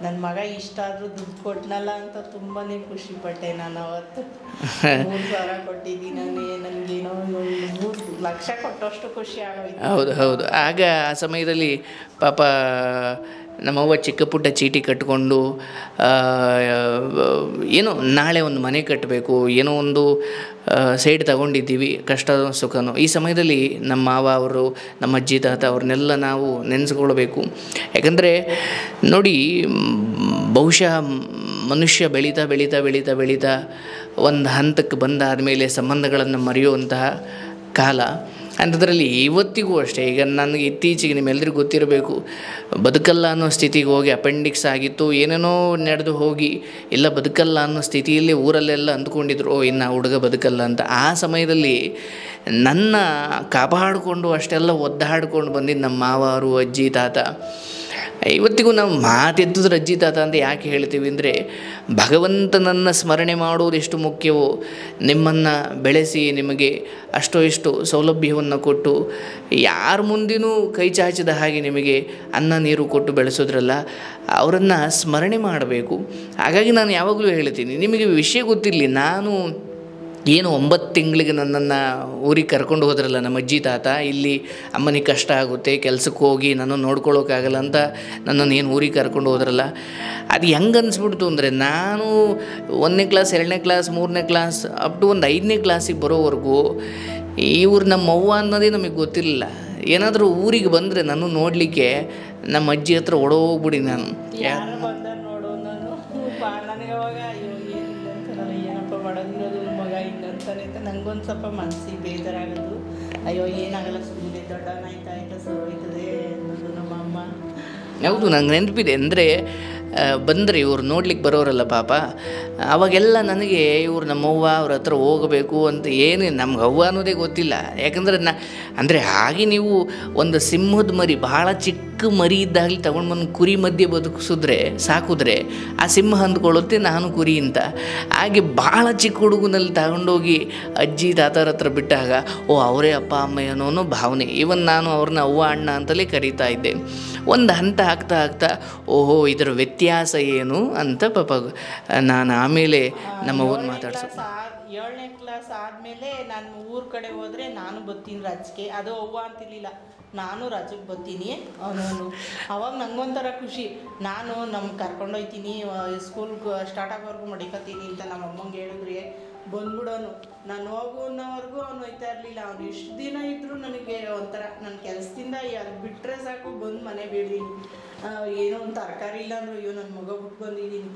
ನನ್ನ ಮಗ ಇಷ್ಟ ಆದರೂ ದುಡ್ಡು ಕೊಟ್ಟನಲ್ಲ ಅಂತ ತುಂಬಾ ಖುಷಿಪಟ್ಟೆ ನಾನು ಅವತ್ತು. 3,000 ಕೊಟ್ಟಿದ್ದೀನಿ, ನನಗೇನೋ 3 ಲಕ್ಷ ಕೊಟ್ಟಷ್ಟು ಖುಷಿ ಆಗೋಯ್ತು. ಹೌದು. ಆಗ ಆ ಸಮಯದಲ್ಲಿ ಪಾಪ ನಮ್ಮವ್ವ ಚಿಕ್ಕ ಪುಟ್ಟ ಚೀಟಿ ಕಟ್ಟಿಕೊಂಡು ಏನೋ ನಾಳೆ ಒಂದು ಮನೆ ಕಟ್ಟಬೇಕು, ಏನೋ ಒಂದು ಸೈಡ್ ತಗೊಂಡಿದ್ದೀವಿ, ಕಷ್ಟ ಸುಖನೋ. ಈ ಸಮಯದಲ್ಲಿ ನಮ್ಮ ಮಾವ ಅವರು, ನಮ್ಮ ಅಜ್ಜಿ ತಾತ ಅವ್ರನ್ನೆಲ್ಲ ನಾವು ನೆನೆಸ್ಕೊಳ್ಬೇಕು. ಯಾಕಂದರೆ ನೋಡಿ, ಬಹುಶಃ ಮನುಷ್ಯ ಬೆಳೀತಾ ಒಂದು ಹಂತಕ್ಕೆ ಬಂದಾದಮೇಲೆ ಸಂಬಂಧಗಳನ್ನು ಮರೆಯುವಂತಹ ಕಾಲ. ಅಂಥದ್ರಲ್ಲಿ ಇವತ್ತಿಗೂ ಅಷ್ಟೇ. ಈಗ ನನಗೆ ಇತ್ತೀಚೆಗೆ ನಿಮ್ಮೆಲ್ಲರಿಗೂ ಗೊತ್ತಿರಬೇಕು, ಬದುಕಲ್ಲ ಅನ್ನೋ ಸ್ಥಿತಿಗೆ ಹೋಗಿ ಅಪೆಂಡಿಕ್ಸ್ ಆಗಿತ್ತು, ಏನೇನೋ ನಡೆದು ಹೋಗಿ ಇಲ್ಲ ಬದುಕಲ್ಲ ಅನ್ನೋ ಸ್ಥಿತಿಯಲ್ಲಿ ಊರಲ್ಲೆಲ್ಲ ಅಂದ್ಕೊಂಡಿದ್ರು, ಇನ್ನು ಹುಡುಗ ಬದುಕಲ್ಲ ಅಂತ. ಆ ಸಮಯದಲ್ಲಿ ನನ್ನ ಕಾಪಾಡಿಕೊಂಡು ಅಷ್ಟೆಲ್ಲ ಒದ್ದಾಡಿಕೊಂಡು ಬಂದಿದ್ದು ನಮ್ಮ ಮಾವರು, ಅಜ್ಜಿ ತಾತ. ಇವತ್ತಿಗೂ ನಾವು ಮಾತೆತ್ತಿದ್ರೆ ಅಜ್ಜಿ ತಾತ ಅಂತ ಯಾಕೆ ಹೇಳ್ತೀವಿ ಅಂದರೆ, ಭಗವಂತನನ್ನು ಸ್ಮರಣೆ ಮಾಡೋದು ಎಷ್ಟು ಮುಖ್ಯವೋ, ನಿಮ್ಮನ್ನು ಬೆಳೆಸಿ ನಿಮಗೆ ಅಷ್ಟೋ ಇಷ್ಟು ಸೌಲಭ್ಯವನ್ನು ಕೊಟ್ಟು ಯಾರ ಮುಂದಿನೂ ಕೈ ಚಾಚಿದ ಹಾಗೆ ನಿಮಗೆ ಅನ್ನ ನೀರು ಕೊಟ್ಟು ಬೆಳೆಸೋದ್ರಲ್ಲ, ಅವರನ್ನು ಸ್ಮರಣೆ ಮಾಡಬೇಕು. ಹಾಗಾಗಿ ನಾನು ಯಾವಾಗಲೂ ಹೇಳ್ತೀನಿ, ನಿಮಗೆ ವಿಷಯ ಗೊತ್ತಿರಲಿ, ನಾನು ಏನು 9 ತಿಂಗಳಿಗೆ ನನ್ನನ್ನು ಊರಿಗೆ ಕರ್ಕೊಂಡು ಹೋದ್ರಲ್ಲ ನಮ್ಮ ಅಜ್ಜಿ ತಾತ, ಇಲ್ಲಿ ಅಮ್ಮನಿಗೆ ಕಷ್ಟ ಆಗುತ್ತೆ, ಕೆಲಸಕ್ಕೆ ಹೋಗಿ ನಾನು ನೋಡ್ಕೊಳ್ಳೋಕ್ಕಾಗಲ್ಲ ಅಂತ ನನ್ನನ್ನು ಏನು ಊರಿಗೆ ಕರ್ಕೊಂಡು ಹೋದ್ರಲ್ಲ, ಅದು ಹೆಂಗೆ ಅನಿಸ್ಬಿಡ್ತು ಅಂದರೆ, ನಾನು 1ನೇ ಕ್ಲಾಸ್ 2ನೇ ಕ್ಲಾಸ್ 3ನೇ ಕ್ಲಾಸ್ ಅಪ್ ಟು ಒಂದು 5ನೇ ಕ್ಲಾಸಿಗೆ ಬರೋವರೆಗೂ ಇವ್ರು ನಮ್ಮ ಅವ್ವ ಅನ್ನೋದೇ ನಮಗೆ ಗೊತ್ತಿರಲಿಲ್ಲ. ಏನಾದರೂ ಊರಿಗೆ ಬಂದರೆ ನಾನು ನೋಡಲಿಕ್ಕೆ ನಮ್ಮ ಅಜ್ಜಿ ಹತ್ರ ಓಡೋಗ್ಬಿಡಿ ನಾನು. ಯಾರು ಬಂದ ನೋಡು ನಾನು ನನಗೆ ಅವಾಗ ಏನಪ್ಪ ಮಾಡೋದಿರೋದು ಮಗ ಹಿಂಗಂತಾನೆ ಅಂತ ನನಗೊಂದು ಸ್ವಲ್ಪ ಮನಸ್ಸಿಗೆ ಬೇಜಾರಾಗೋದು. ಅಯ್ಯೋ ಏನಾಗಲ್ಲ ಸುಮ್ಮನೆ ದೊಡ್ಡವನಾಯ್ತಾ ಸರೋಯ್ತದೆ ಅನ್ನೋದು ನಮ್ಮ ಅಮ್ಮ. ಹೌದು, ನಂಗೆ ನೆನಪಿದೆ. ಅಂದರೆ ಬಂದರೆ ಇವ್ರು ನೋಡ್ಲಿಕ್ಕೆ ಬರೋರಲ್ಲ ಪಾಪ, ಅವಾಗೆಲ್ಲ ನನಗೆ ಇವ್ರು ನಮ್ಮವ್ವ ಅವ್ರ ಹತ್ರ ಹೋಗಬೇಕು ಅಂತ ಏನು ನಮ್ಗೆ ಅವ್ವ ಅನ್ನೋದೇ ಗೊತ್ತಿಲ್ಲ. ಯಾಕಂದರೆ ಅಂದರೆ ಹಾಗೆ ನೀವು ಒಂದು ಸಿಂಹದ ಮರಿ ಭಾಳ ಚಿಕ್ಕ ಮರಿ ಇದ್ದಾಗಲಿ ತಗೊಂಡು ಬಂದು ಕುರಿ ಮಧ್ಯೆ ಬದುಕಿಸಿದ್ರೆ ಸಾಕಿದ್ರೆ ಆ ಸಿಂಹ ಅಂದ್ಕೊಳ್ಳುತ್ತೆ ನಾನು ಕುರಿ ಅಂತ. ಹಾಗೆ ಭಾಳ ಚಿಕ್ಕ ಹುಡುಗನಲ್ಲಿ ತಗೊಂಡೋಗಿ ಅಜ್ಜಿ ತಾತರ ಹತ್ರ ಬಿಟ್ಟಾಗ ಓ ಅವರೇ ಅಪ್ಪ ಅಮ್ಮ ಏನೋ ಅನ್ನೋ ಭಾವನೆ. ಇವನ್ ನಾನು ಅವ್ರನ್ನ ಅವ್ವ ಅಣ್ಣ ಅಂತಲೇ ಕರೀತಾ ಇದ್ದೆ. ಒಂದು ಹಂತ ಆಗ್ತಾ ಓಹೋ ಇದರ ವ್ಯತ್ಯಾಸ ಏನು ಅಂತ ಪಾಪ ನಾನು ಆಮೇಲೆ ನಮ್ಮ ಅವ್ವನ್ನ ಮಾತಾಡ್ಸೋ 7ನೇ ಕ್ಲಾಸ್ ಆದಮೇಲೆ ನಾನು ಊರ ಕಡೆ ಹೋದರೆ ನಾನು ಬರ್ತೀನಿ ರಜಕ್ಕೆ. ಅದು ಅವ್ವ ಅಂತಿರ್ಲಿಲ್ಲ, ನಾನು ರಜಕ್ಕೆ ಬರ್ತೀನಿ ಅವನು. ಅವಾಗ ನಂಗೊಂಥರ ಖುಷಿ, ನಾನು ಕರ್ಕೊಂಡೋಗ್ತೀನಿ ಸ್ಕೂಲ್ಗೆ ಸ್ಟಾರ್ಟ್ ಆಗೋವರೆಗೂ ಮಡಿಕತ್ತೀನಿ ಅಂತ ನಮ್ಮ ಅಮ್ಮಂಗೆ ಹೇಳಿದ್ರೆ ಬಂದ್ಬಿಡೋನು. ನಾನು ಹೋಗೋನವರೆಗೂ ಅವನು ಹೋಯ್ತಾ ಇರಲಿಲ್ಲ. ಅವ್ನು ಎಷ್ಟು ದಿನ ಇದ್ದರೂ ನನಗೆ ಒಂಥರ ನನ್ನ ಕೆಲಸದಿಂದ ಅದು ಬಿಟ್ಟರೆ ಸಾಕು ಬಂದು ಮನೆ ಬೀಳ್ತೀನಿ. ಏನೋ ಒಂದು ತರಕಾರಿ ಇಲ್ಲ ಅಂದರು ಅಯ್ಯೋ ನನ್ನ ಮಗ ಬಿಟ್ಟು ಬಂದಿದ್ದೀನಿ.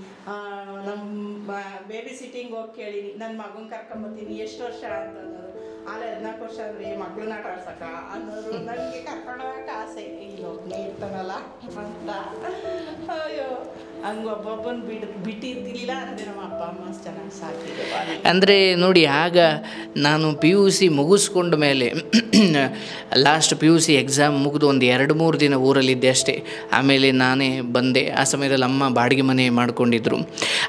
ನಮ್ಮ ಬೇಬಿ ಸಿಟ್ಟಿಂಗ್ ಹೋಗಿ ಕೇಳೀನಿ, ನನ್ನ ಮಗನ ಕರ್ಕೊಂಬರ್ತೀನಿ ಎಷ್ಟು ವರ್ಷ ಅಂತಂದರು. ಆಲೆ 14 ವರ್ಷ ಅಂದರೆ ಮಗಳನ್ನ ಆಟ ಆಡ್ಸಕ್ಕ ಅನ್ನೋರು. ನನಗೆ ಕರ್ಕೊಂಡೋಗಕ್ಕೆ ಆಸೆ, ಈಗ ಒಬ್ಬನೇ ಇರ್ತಾನಲ್ಲ ಅಂತ. ಅಯ್ಯೋ ಹಂಗೆ ಒಬ್ಬೊಬ್ಬನ ಬಿಟ್ಟಿರ್ತಿಲ್ಲ ಅಂದರೆ ನಮ್ಮ ಅಪ್ಪ ಅಮ್ಮ ಅಷ್ಟು ಚೆನ್ನಾಗಿ ಸಾಕಿದ್ರು. ಅಂದರೆ ನೋಡಿ, ಆಗ ನಾನು PUC ಮುಗಿಸ್ಕೊಂಡ ಮೇಲೆ ಲಾಸ್ಟ್ PUC ಎಕ್ಸಾಮ್ ಮುಗಿದು ಒಂದು 2-3 ದಿನ ಊರಲ್ಲಿದ್ದೆ ಅಷ್ಟೇ. ಆಮೇಲೆ ನಾನೇ ಬಂದೆ. ಆ ಸಮಯದಲ್ಲಿ ಅಮ್ಮ ಬಾಡಿಗೆ ಮನೆ ಮಾಡ್ಕೊಂಡಿದ್ರು.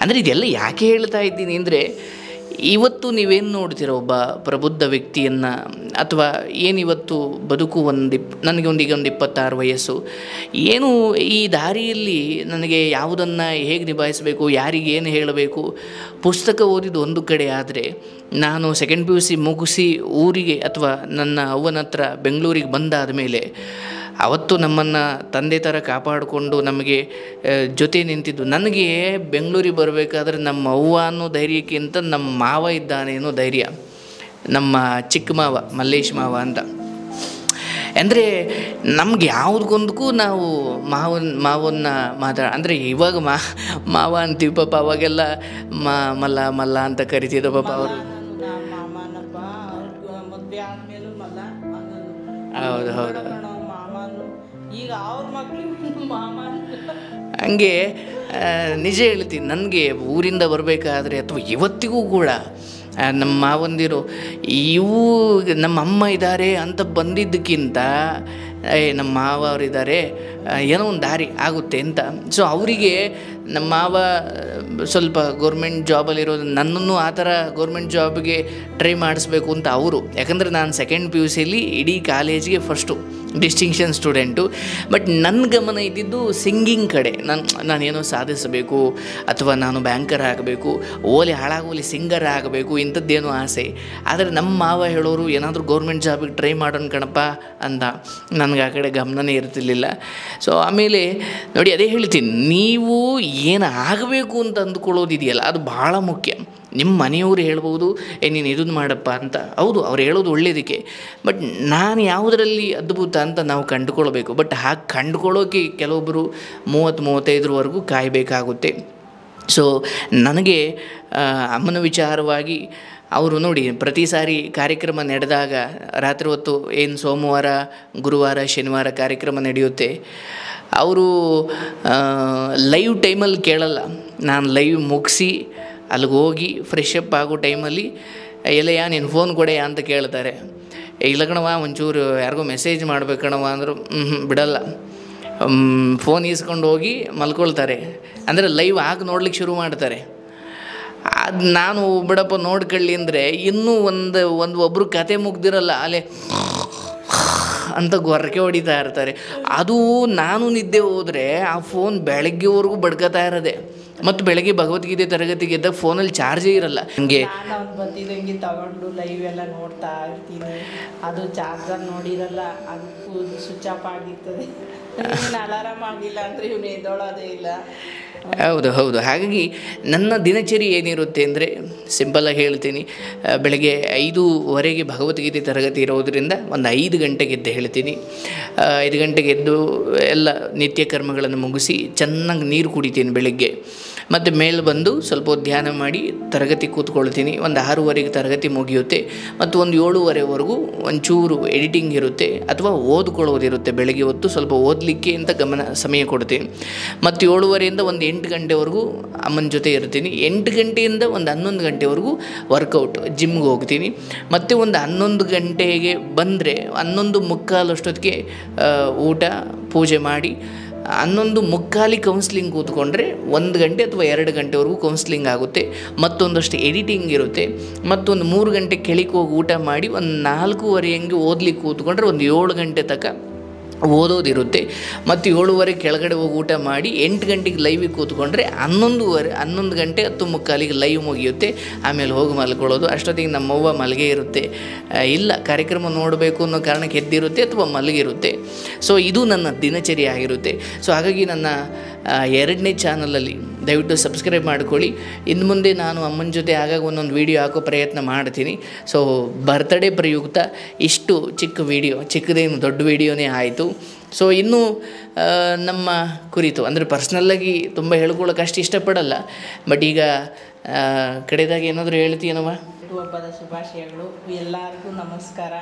ಅಂದರೆ ಇದೆಲ್ಲ ಯಾಕೆ ಹೇಳ್ತಾ ಇದ್ದೀನಿ ಅಂದರೆ, ಇವತ್ತು ನೀವೇನು ನೋಡ್ತೀರ ಒಬ್ಬ ಪ್ರಬುದ್ಧ ವ್ಯಕ್ತಿಯನ್ನು, ಅಥವಾ ಏನಿವತ್ತು ಬದುಕು ನನಗೆ ಈಗ ಒಂದು 26 ವಯಸ್ಸು, ಏನು ಈ ದಾರಿಯಲ್ಲಿ ನನಗೆ ಯಾವುದನ್ನು ಹೇಗೆ ನಿಭಾಯಿಸಬೇಕು, ಯಾರಿಗೆ ಏನು ಹೇಳಬೇಕು, ಪುಸ್ತಕ ಓದಿದ್ದು ಒಂದು ಕಡೆ ಆದರೆ ನಾನು 2nd PUC ಮುಗಿಸಿ ಊರಿಗೆ ಅಥವಾ ನನ್ನ ಅವ್ವನ ಹತ್ರ ಬೆಂಗಳೂರಿಗೆ ಬಂದಾದ ಮೇಲೆ ಅವತ್ತು ನಮ್ಮನ್ನು ತಂದೆ ಥರ ಕಾಪಾಡಿಕೊಂಡು ನಮಗೆ ಜೊತೆ ನಿಂತಿದ್ದು. ನನಗೆ ಬೆಂಗಳೂರಿಗೆ ಬರಬೇಕಾದ್ರೆ ನಮ್ಮ ಅವ್ವ ಅನ್ನೋ ಧೈರ್ಯಕ್ಕಿಂತ ನಮ್ಮ ಮಾವ ಇದ್ದಾನೆ ಅನ್ನೋ ಧೈರ್ಯ, ನಮ್ಮ ಚಿಕ್ಕ ಮಾವ ಮಲ್ಲೇಶ್ ಮಾವ ಅಂತ. ಅಂದರೆ ನಮ್ಗೆ ಯಾವುದಕ್ಕೊಂದಕ್ಕೂ ನಾವು ಮಾವನ್ನ ಅಂದರೆ ಇವಾಗ ಮಾವ ಅಂತೀವಿ ಪಾಪ, ಅವಾಗೆಲ್ಲ ಮಲ್ಲ ಅಂತ ಕರಿತಿದ್ದ ಪಾಪ ಅವರು. ಹೌದು ಈಗ ಅವ್ರ ಮಕ್ಕಳು ಮಾಮ. ಹಂಗೆ ನಿಜ ಹೇಳ್ತೀನಿ, ನನಗೆ ಊರಿಂದ ಬರಬೇಕಾದ್ರೆ ಅಥವಾ ಇವತ್ತಿಗೂ ಕೂಡ ನಮ್ಮ ಮಾವಂದಿರು ಇವು ನಮ್ಮ ಅಮ್ಮ ಇದ್ದಾರೆ ಅಂತ ಬಂದಿದ್ದಕ್ಕಿಂತ ನಮ್ಮ ಮಾವ ಅವರಿದ್ದಾರೆ ಏನೋ ಒಂದು ದಾರಿ ಆಗುತ್ತೆ ಅಂತ. ಸೊ ಅವರಿಗೆ ನಮ್ಮ ಮಾವ ಸ್ವಲ್ಪ ಗೌರ್ಮೆಂಟ್ ಜಾಬಲ್ಲಿರೋದು, ನನ್ನನ್ನು ಆ ಥರ ಗೌರ್ಮೆಂಟ್ ಜಾಬ್ಗೆ ಟ್ರೈ ಮಾಡಿಸ್ಬೇಕು ಅಂತ ಅವರು. ಯಾಕಂದರೆ ನಾನು 2nd PUCಯಲ್ಲಿ ಇಡೀ ಕಾಲೇಜಿಗೆ ಫಸ್ಟು ಡಿಸ್ಟಿಂಕ್ಷನ್ ಸ್ಟೂಡೆಂಟು. ಬಟ್ ನನ್ನ ಗಮನ ಇದ್ದಿದ್ದು ಸಿಂಗಿಂಗ್ ಕಡೆ. ನಾನೇನೋ ಸಾಧಿಸಬೇಕು, ಅಥವಾ ನಾನು ಬ್ಯಾಂಕರ್ ಆಗಬೇಕು, ಹಾಳಾಗೋಲಿ ಸಿಂಗರ್ ಆಗಬೇಕು, ಇಂಥದ್ದೇನೋ ಆಸೆ. ಆದರೆ ನಮ್ಮ ಮಾವ ಹೇಳೋರು ಏನಾದರೂ ಗೌರ್ಮೆಂಟ್ ಜಾಬಿಗೆ ಟ್ರೈ ಮಾಡೋಣ ಕಣಪ್ಪ ಅಂತ. ನನಗೆ ಆ ಕಡೆ ಗಮನನೇ ಇರ್ತಿರ್ಲಿಲ್ಲ. ಸೊ ಆಮೇಲೆ ನೋಡಿ, ಅದೇ ಹೇಳ್ತೀನಿ, ನೀವು ಏನು ಆಗಬೇಕು ಅಂತ ಅಂದ್ಕೊಳ್ಳೋದಿದೆಯಲ್ಲ ಅದು ಭಾಳ ಮುಖ್ಯ. ನಿಮ್ಮ ಮನೆಯವರು ಹೇಳ್ಬೋದು ನೀನು ಇದನ್ನು ಮಾಡಪ್ಪ ಅಂತ. ಹೌದು, ಅವ್ರು ಹೇಳೋದು ಒಳ್ಳೆಯದಕ್ಕೆ. ಬಟ್ ನಾನು ಯಾವುದರಲ್ಲಿ ಅದ್ಭುತ ಅಂತ ನಾವು ಕಂಡುಕೊಳ್ಬೇಕು. ಬಟ್ ಹಾಗೆ ಕಂಡುಕೊಳ್ಳೋಕೆ ಕೆಲವೊಬ್ಬರು 30-35ವರೆಗೂ ಕಾಯಬೇಕಾಗುತ್ತೆ. ಸೊ ನನಗೆ ಅಮ್ಮನ ವಿಚಾರವಾಗಿ ಅವರು ನೋಡಿ, ಪ್ರತಿ ಸಾರಿ ಕಾರ್ಯಕ್ರಮ ನಡೆದಾಗ ರಾತ್ರಿ ಹೊತ್ತು ಏನು ಸೋಮವಾರ, ಗುರುವಾರ, ಶನಿವಾರ ಕಾರ್ಯಕ್ರಮ ನಡೆಯುತ್ತೆ, ಅವರು ಲೈವ್ ಟೈಮಲ್ಲಿ ಕೇಳಲ್ಲ. ನಾನು ಲೈವ್ ಮುಗಿಸಿ ಅಲ್ಲಿಗೆ ಹೋಗಿ ಫ್ರೆಶ್ ಅಪ್ ಆಗೋ ಟೈಮಲ್ಲಿ ಎಲ್ಲಯ್ಯ ನೀನು ಫೋನ್ ಕೊಡೆಯಾ ಅಂತ ಕೇಳ್ತಾರೆ. ಇಲ್ಲ ಕಣವ ಒಂಚೂರು ಯಾರಿಗೋ ಮೆಸೇಜ್ ಮಾಡ್ಬೇಕಣವ ಅಂದರು, ಬಿಡಲ್ಲ. ಫೋನ್ ಈಸ್ಕೊಂಡು ಹೋಗಿ ಮಲ್ಕೊಳ್ತಾರೆ. ಅಂದರೆ ಲೈವ್ ಆಗಿ ನೋಡ್ಲಿಕ್ಕೆ ಶುರು ಮಾಡ್ತಾರೆ. ಅದು ನಾನು ಬಿಡಪ್ಪ ನೋಡ್ಕೊಳ್ಳಿ ಅಂದರೆ ಇನ್ನೂ ಒಬ್ಬರು ಕತೆ ಮುಗ್ದಿರಲ್ಲ ಅಲ್ಲೇ ಅಂತ ಗೊರಕೆ ಹೊಡಿತಾ ಇರ್ತಾರೆ. ಅದು ನಾನು ನಿದ್ದೆ ಹೋದರೆ ಆ ಫೋನ್ ಬೆಳಗ್ಗೆವರೆಗೂ ಬಡ್ಕೊತಾ ಇರೋದೆ. ಮತ್ತು ಬೆಳಗ್ಗೆ ಭಗವದ್ಗೀತೆ ತರಗತಿಗೆ ಇದ್ದಾಗ ಫೋನಲ್ಲಿ ಚಾರ್ಜೇ ಇರಲ್ಲ. ಹಂಗೆ ನಾನು ಬಂದಿದ್ದಂಗೆ ತಗೊಂಡು ಲೈವ್ ಎಲ್ಲ ನೋಡ್ತಾ ಇರ್ತೀನಿ. ಅದು ಚಾರ್ಜರ್ ನೋಡಿರಲ್ಲ, ಅದು ಸ್ವಿಚ್ ಆಫ್ ಆಗಿರ್ತದೆ. ಅಲಾರಾಮ್ ಆಗಿಲ್ಲ ಅಂದರೆ ಇವನು ಎದ್ದೋಳೋದೇ ಇಲ್ಲ. ಹೌದು. ಹಾಗಾಗಿ ನನ್ನ ದಿನಚರಿ ಏನಿರುತ್ತೆ ಅಂದರೆ ಸಿಂಪಲಾಗಿ ಹೇಳ್ತೀನಿ, ಬೆಳಗ್ಗೆ 5:15 ಭಗವದ್ಗೀತೆ ತರಗತಿ ಇರೋದರಿಂದ ಒಂದು 5 ಗಂಟೆಗೆ ಎದ್ದು ಹೇಳ್ತೀನಿ. 5 ಗಂಟೆಗೆ ಎದ್ದು ಎಲ್ಲ ನಿತ್ಯ ಕರ್ಮಗಳನ್ನು ಮುಗಿಸಿ ಚೆನ್ನಾಗಿ ನೀರು ಕುಡಿತೀನಿ ಬೆಳಗ್ಗೆ. ಮತ್ತು ಮೇಲೆ ಬಂದು ಸ್ವಲ್ಪ ಹೊತ್ತು ಧ್ಯಾನ ಮಾಡಿ ತರಗತಿ ಕೂತ್ಕೊಳ್ತೀನಿ. ಒಂದು 6:30ಗೆ ತರಗತಿ ಮುಗಿಯುತ್ತೆ ಮತ್ತು ಒಂದು 7:30ವರೆಗೂ ಒಂಚೂರು ಎಡಿಟಿಂಗ್ ಇರುತ್ತೆ ಅಥವಾ ಓದ್ಕೊಳ್ಳೋದಿರುತ್ತೆ. ಬೆಳಗ್ಗೆ ಹೊತ್ತು ಸ್ವಲ್ಪ ಓದಲಿಕ್ಕೆ ಅಂತ ಸಮಯ ಕೊಡ್ತೀನಿ. ಮತ್ತು 7:30ಯಿಂದ ಒಂದು 8 ಗಂಟೆವರೆಗೂ ಅಮ್ಮನ ಜೊತೆ ಇರ್ತೀನಿ. 8 ಗಂಟೆಯಿಂದ ಒಂದು 11 ಗಂಟೆವರೆಗೂ ವರ್ಕೌಟ್ ಜಿಮ್ಗೆ ಹೋಗ್ತೀನಿ. ಮತ್ತು ಒಂದು 11 ಗಂಟೆಗೆ ಬಂದರೆ 11:45 ಅಷ್ಟೊತ್ತಿಗೆ ಊಟ ಪೂಜೆ ಮಾಡಿ 11:45 ಕೌನ್ಸ್ಲಿಂಗ್ ಕೂತ್ಕೊಂಡ್ರೆ 1 ಗಂಟೆ ಅಥವಾ 2 ಗಂಟೆವರೆಗೂ ಕೌನ್ಸ್ಲಿಂಗ್ ಆಗುತ್ತೆ. ಮತ್ತೊಂದಷ್ಟು ಎಡಿಟಿಂಗ್ ಇರುತ್ತೆ. ಮತ್ತೊಂದು 3 ಗಂಟೆ ಕೆಳಗೆ ಹೋಗಿ ಊಟ ಮಾಡಿ ಒಂದು 4:15 ಹಂಗೆ ಓದ್ಲಿಕ್ಕೆ ಕೂತ್ಕೊಂಡ್ರೆ ಒಂದು 7 ಗಂಟೆ ತನಕ ಓದೋದಿರುತ್ತೆ. ಮತ್ತು 7:30 ಕೆಳಗಡೆ ಹೋಗಿ ಊಟ ಮಾಡಿ 8 ಗಂಟೆಗೆ ಲೈವಿಗೆ ಕೂತ್ಕೊಂಡ್ರೆ 11 ಗಂಟೆ 10:45 ಲೈವ್ ಮುಗಿಯುತ್ತೆ. ಆಮೇಲೆ ಹೋಗಿ ಮಲ್ಕೊಳ್ಳೋದು. ಅಷ್ಟೊತ್ತಿಗೆ ನಮ್ಮವ್ವ ಮಲಗೇ ಇರುತ್ತೆ, ಇಲ್ಲ ಕಾರ್ಯಕ್ರಮ ನೋಡಬೇಕು ಅನ್ನೋ ಕಾರಣಕ್ಕೆ ಎದ್ದಿರುತ್ತೆ ಅಥವಾ ಮಲಗಿರುತ್ತೆ. ಸೊ ಇದು ನನ್ನ ದಿನಚರಿ ಆಗಿರುತ್ತೆ. ಸೊ ಹಾಗಾಗಿ ನನ್ನ 2ನೇ ಚಾನಲಲ್ಲಿ ದಯವಿಟ್ಟು ಸಬ್ಸ್ಕ್ರೈಬ್ ಮಾಡ್ಕೊಳ್ಳಿ. ಇನ್ನು ಮುಂದೆ ನಾನು ಅಮ್ಮನ ಜೊತೆ ಆಗಾಗ ಒಂದೊಂದು ವೀಡಿಯೋ ಹಾಕೋ ಪ್ರಯತ್ನ ಮಾಡ್ತೀನಿ. ಸೊ ಬರ್ತ್ಡೇ ಪ್ರಯುಕ್ತ ಇಷ್ಟು ಚಿಕ್ಕ ವೀಡಿಯೋ, ಚಿಕ್ಕದೇನು ದೊಡ್ಡ ವೀಡಿಯೋನೇ ಆಯಿತು. ಸೊ ಇನ್ನೂ ನಮ್ಮ ಕುರಿತು ಅಂದರೆ ಪರ್ಸ್ನಲ್ಲಾಗಿ ತುಂಬ ಹೇಳ್ಕೊಳ್ಳೋಕೆ ಅಷ್ಟು ಇಷ್ಟಪಡಲ್ಲ. ಬಟ್ ಈಗ ಕಡೆದಾಗ ಏನಾದರೂ ಹೇಳ್ತೀನವ? ಹಬ್ಬದ ಶುಭಾಶಯಗಳು ಎಲ್ಲರಿಗೂ ನಮಸ್ಕಾರ.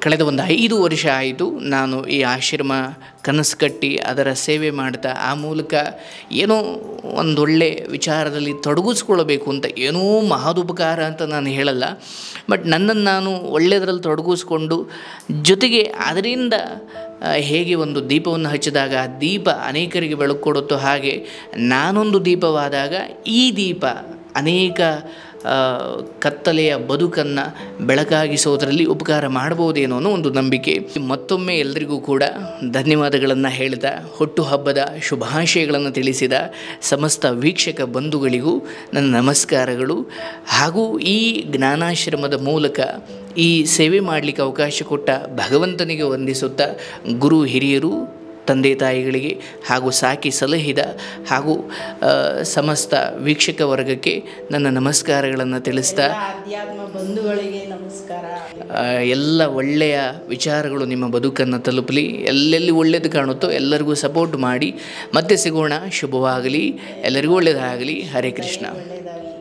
ಕಳೆದ ಒಂದು 5 ವರ್ಷ ಆಯಿತು ನಾನು ಈ ಆಶ್ರಮ ಕನಸು ಕಟ್ಟಿ ಅದರ ಸೇವೆ ಮಾಡ್ತಾ, ಆ ಮೂಲಕ ಏನೋ ಒಂದೊಳ್ಳೆ ವಿಚಾರದಲ್ಲಿ ತೊಡಗಿಸ್ಕೊಳ್ಬೇಕು ಅಂತ, ಏನೋ ಮಹದುಪಕಾರ ಅಂತ ನಾನು ಹೇಳಲ್ಲ. ಬಟ್ ನನ್ನನ್ನು ನಾನು ಒಳ್ಳೆಯದರಲ್ಲಿ ತೊಡಗಿಸ್ಕೊಂಡು ಜೊತೆಗೆ ಅದರಿಂದ ಹೇಗೆ ಒಂದು ದೀಪವನ್ನು ಹಚ್ಚಿದಾಗ ಆ ದೀಪ ಅನೇಕರಿಗೆ ಬೆಳಕು ಕೊಡುತ್ತೋ, ಹಾಗೆ ನಾನೊಂದು ದೀಪವಾದಾಗ ಈ ದೀಪ ಅನೇಕ ಕತ್ತಲೆಯ ಬದುಕನ್ನು ಬೆಳಕಾಗಿಸೋದರಲ್ಲಿ ಉಪಕಾರ ಮಾಡ್ಬೋದೇನೋ ಅನ್ನೋ ಒಂದು ನಂಬಿಕೆ. ಮತ್ತೊಮ್ಮೆ ಎಲ್ಲರಿಗೂ ಕೂಡ ಧನ್ಯವಾದಗಳನ್ನು ಹೇಳ್ತಾ, ಹುಟ್ಟುಹಬ್ಬದ ಶುಭಾಶಯಗಳನ್ನು ತಿಳಿಸಿದ ಸಮಸ್ತ ವೀಕ್ಷಕ ಬಂಧುಗಳಿಗೂ ನನ್ನ ನಮಸ್ಕಾರಗಳು. ಹಾಗೂ ಈ ಜ್ಞಾನಾಶ್ರಮದ ಮೂಲಕ ಈ ಸೇವೆ ಮಾಡಲಿಕ್ಕೆ ಅವಕಾಶ ಕೊಟ್ಟ ಭಗವಂತನಿಗೆ ವಂದಿಸುತ್ತಾ, ಗುರು ಹಿರಿಯರು ತಂದೆ ತಾಯಿಗಳಿಗೆ ಹಾಗೂ ಸಾಕಿ ಸಲಹಿದ ಹಾಗೂ ಸಮಸ್ತ ವೀಕ್ಷಕ ವರ್ಗಕ್ಕೆ ನನ್ನ ನಮಸ್ಕಾರಗಳನ್ನು ತಿಳಿಸ್ತಾ, ಅಧ್ಯಾತ್ಮ ಬಂಧುಗಳಿಗೆ ನಮಸ್ಕಾರ. ಎಲ್ಲ ಒಳ್ಳೆಯ ವಿಚಾರಗಳು ನಿಮ್ಮ ಬದುಕನ್ನು ತಲುಪಲಿ. ಎಲ್ಲೆಲ್ಲಿ ಒಳ್ಳೆಯದು ಕಾಣುತ್ತೋ ಎಲ್ಲರಿಗೂ ಸಪೋರ್ಟ್ ಮಾಡಿ. ಮತ್ತೆ ಸಿಗೋಣ. ಶುಭವಾಗಲಿ, ಎಲ್ಲರಿಗೂ ಒಳ್ಳೆಯದಾಗಲಿ. ಹರೇ ಕೃಷ್ಣ. ಒಳ್ಳೆಯದಾಗಲಿ.